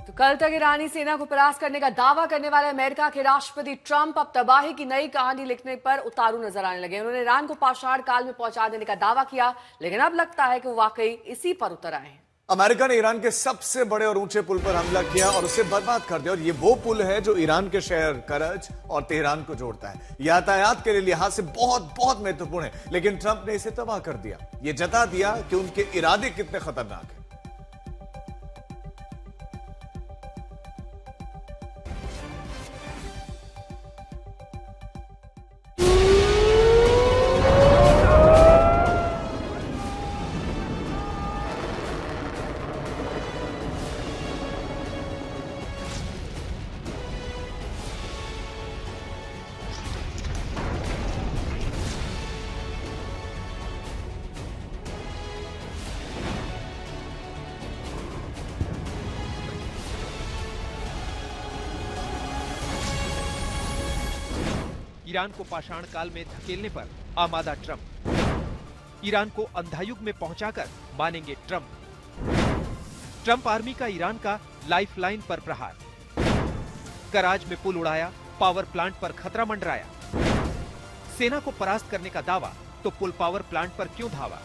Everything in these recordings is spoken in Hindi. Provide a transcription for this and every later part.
तो कल तक ईरानी सेना को परास्त करने का दावा करने वाले अमेरिका के राष्ट्रपति ट्रंप अब तबाही की नई कहानी लिखने पर उतारू नजर आने लगे। उन्होंने ईरान को पाषाण काल में पहुंचा देने का दावा किया, लेकिन अब लगता है कि वो वाकई इसी पर उतर आए हैं। अमेरिका ने ईरान के सबसे बड़े और ऊंचे पुल पर हमला किया और उसे बर्बाद कर दिया। और ये वो पुल है जो ईरान के शहर करज और तेहरान को जोड़ता है। यातायात के लिहाज से बहुत बहुत महत्वपूर्ण है, लेकिन ट्रंप ने इसे तबाह कर दिया। ये जता दिया कि उनके इरादे कितने खतरनाक हैं। ईरान को पाषाण काल में धकेलने पर आमादा ट्रंप। ईरान को अंधायुग में पहुंचाकर मानेंगे ट्रंप। ट्रंप आर्मी का ईरान का लाइफलाइन पर प्रहार। कराज में पुल उड़ाया, पावर प्लांट पर खतरा मंडराया। सेना को परास्त करने का दावा, तो पुल पावर प्लांट पर क्यों धावा?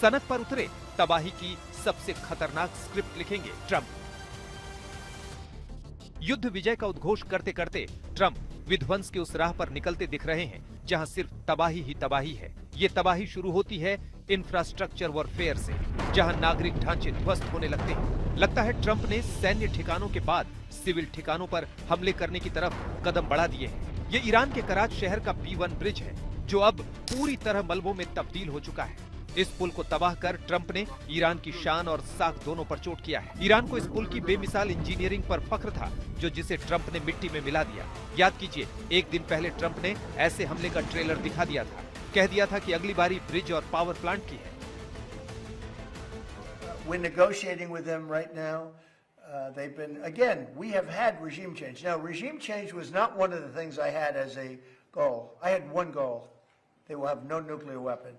सनक पर उतरे, तबाही की सबसे खतरनाक स्क्रिप्ट लिखेंगे ट्रंप। युद्ध विजय का उद्घोष करते करते ट्रंप विध्वंस के उस राह पर निकलते दिख रहे हैं जहां सिर्फ तबाही ही तबाही है। ये तबाही शुरू होती है इंफ्रास्ट्रक्चर वॉरफेयर से, जहां नागरिक ढांचे ध्वस्त होने लगते हैं। लगता है ट्रंप ने सैन्य ठिकानों के बाद सिविल ठिकानों पर हमले करने की तरफ कदम बढ़ा दिए हैं। ये ईरान के कराच शहर का B1 ब्रिज है, जो अब पूरी तरह मलबों में तब्दील हो चुका है। इस पुल को तबाह कर ट्रंप ने ईरान की शान और साख दोनों पर चोट किया है। ईरान को इस पुल की बेमिसाल इंजीनियरिंग पर फख्र था, जिसे ट्रंप ने मिट्टी में मिला दिया। याद कीजिए, एक दिन पहले ट्रंप ने ऐसे हमले का ट्रेलर दिखा दिया था। कह दिया था कि अगली बारी ब्रिज और पावर प्लांट की है। We're negotiating with them right now. They've been, again, we have had regime change. Now, regime change was not one of the things I had as a goal. I had one goal. They will have no nuclear weapon.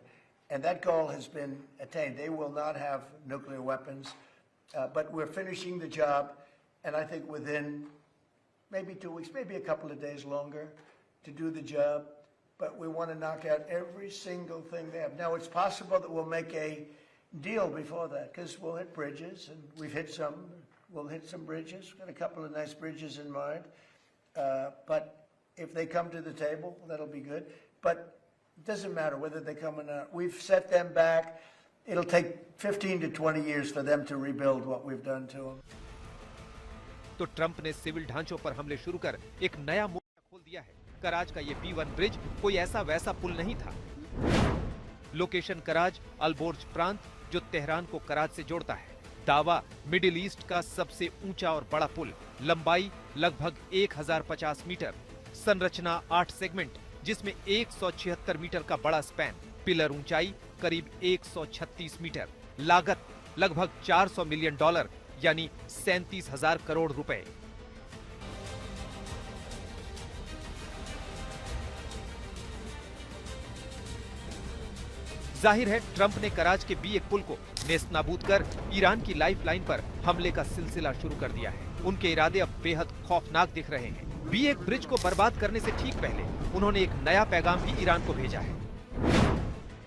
And that goal has been attained. They will not have nuclear weapons. But we're finishing the job. And I think within maybe 2 weeks, maybe a couple of days longer to do the job. But we want to knock out every single thing they have. Now, it's possible that we'll make a deal before that, because we'll hit bridges, and we've hit some. We'll hit some bridges. We've got a couple of nice bridges in mind. But if they come to the table, that'll be good. But it doesn't matter whether they come or not. We've set them back. It'll take 15 to 20 years for them to rebuild what we've done to them. तो ट्रंप ने सिविल ढांचों पर हमले शुरू कर एक नया मोर्चा खोल दिया है। कराज का ये B1 ब्रिज कोई ऐसा वैसा पुल नहीं था। लोकेशन कराज अल्बोर्ज प्रांत, जो तेहरान को कराज से जोड़ता है। दावा, मिडिल ईस्ट का सबसे ऊंचा और बड़ा पुल। लंबाई लगभग 1050 मीटर। संरचना 8 सेगमेंट, जिसमें 176 मीटर का बड़ा स्पैन। पिलर ऊंचाई करीब 136 मीटर। लागत लगभग $400 मिलियन, यानी 37,000 करोड़ रुपए। जाहिर है, ट्रंप ने कराच के B1 पुल को नेस्तनाबूद कर ईरान की लाइफलाइन पर हमले का सिलसिला शुरू कर दिया है। उनके इरादे अब बेहद खौफनाक दिख रहे हैं। B1 ब्रिज को बर्बाद करने से ठीक पहले उन्होंने एक नया पैगाम भी ईरान को भेजा है।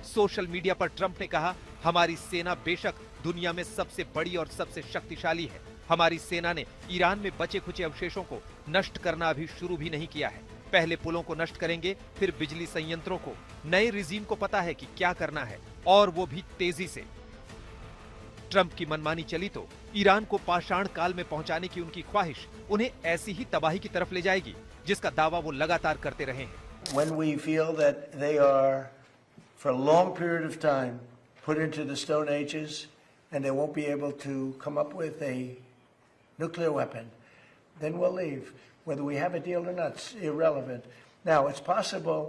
सोशल मीडिया पर ट्रंप ने कहा, हमारी सेना बेशक दुनिया में सबसे बड़ी और सबसे शक्तिशाली है। हमारी सेना ने ईरान में बचे खुचे अवशेषों को नष्ट करना अभी शुरू भी नहीं किया है। पहले पुलों को नष्ट करेंगे, फिर बिजली संयंत्रों को। नए रिजीम को पता है कि क्या करना है, और वो भी तेजी से। ट्रंप की मनमानी चली तो ईरान को पाषाण काल में पहुंचाने की उनकी ख्वाहिश उन्हें ऐसी ही तबाही की तरफ ले जाएगी, जिसका दावा वो लगातार करते रहे हैं। When we feel that they are, for a long period of time, put into the Stone Ages, and they won't be able to come up with a nuclear weapon, then we'll leave. Whether we have a deal or not, it's irrelevant. Now, it's possible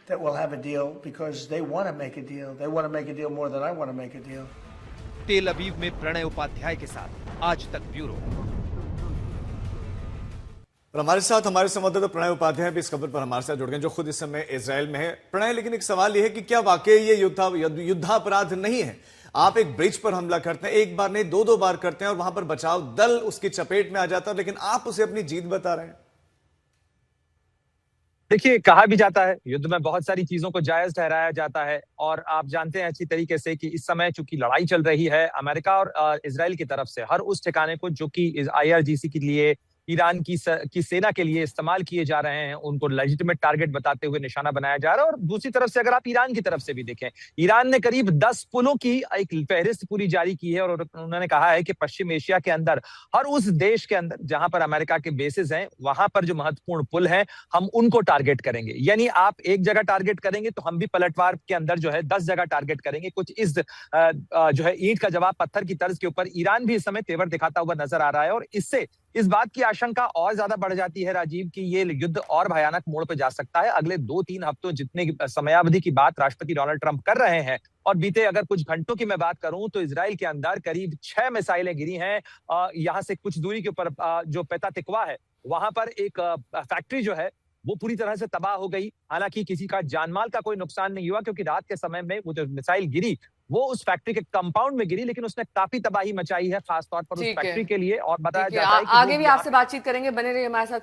that we'll have a deal because they want to make a deal. They want to make a deal more than I want to make a deal. तेल अवीव में प्रणय उपाध्याय के साथ आज तक ब्यूरो। और हमारे साथ हमारे संवाददाता प्रणय उपाध्याय भी इस खबर पर हमारे साथ जुड़ गए, जो खुद इस समय इजराइल में है। प्रणय, लेकिन एक सवाल यह है कि क्या वाकई ये युद्धापराध नहीं है? आप एक ब्रिज पर हमला करते हैं, एक बार नहीं 2-2 बार करते हैं और वहां पर बचाव दल उसकी चपेट में आ जाता है, लेकिन आप उसे अपनी जीत बता रहे हैं। देखिए, कहा भी जाता है युद्ध में बहुत सारी चीजों को जायज ठहराया जाता है और आप जानते हैं अच्छी तरीके से कि इस समय चूंकि लड़ाई चल रही है अमेरिका और इजराइल की तरफ से हर उस ठिकाने को जो कि IRGC के लिए ईरान की सेना के लिए इस्तेमाल किए जा रहे हैं उनको लेजिटिमेट टारगेट बताते हुए निशाना बनाया जा रहा है। और दूसरी तरफ से अगर आप ईरान की तरफ से भी देखें, ईरान ने करीब 10 पुलों की एक फहरिस्त पूरी जारी की है और उन्होंने कहा है कि पश्चिम एशिया के अंदर हर उस देश के अंदर जहां पर अमेरिका के बेसिस हैं वहां पर जो महत्वपूर्ण पुल हैं हम उनको टारगेट करेंगे। यानी आप एक जगह टारगेट करेंगे तो हम भी पलटवार के अंदर जो है 10 जगह टारगेट करेंगे। कुछ इस जो है ईंट का जवाब पत्थर की तर्ज के ऊपर ईरान भी इस समय तेवर दिखाता हुआ नजर आ रहा है और इससे इस बात की आशंका और ज्यादा बढ़ जाती है राजीव कि ये युद्ध और भयानक मोड़ पर जा सकता है। अगले 2-3 हफ्तों जितने समयावधि की बात राष्ट्रपति डोनाल्ड ट्रंप कर रहे हैं और बीते अगर कुछ घंटों की मैं बात करूं तो इजराइल के अंदर करीब 6 मिसाइलें गिरी हैं। यहां से कुछ दूरी के ऊपर जो पेता तिकवा है वहां पर एक फैक्ट्री जो है वो पूरी तरह से तबाह हो गई। हालांकि किसी का जानमाल का कोई नुकसान नहीं हुआ क्योंकि रात के समय में वो जो मिसाइल गिरी वो उस फैक्ट्री के कंपाउंड में गिरी, लेकिन उसने काफी तबाही मचाई है खासतौर पर उस फैक्ट्री के लिए। और बताया जाता है कि आगे भी आपसे बातचीत करेंगे, बने रहिए हमारे साथ।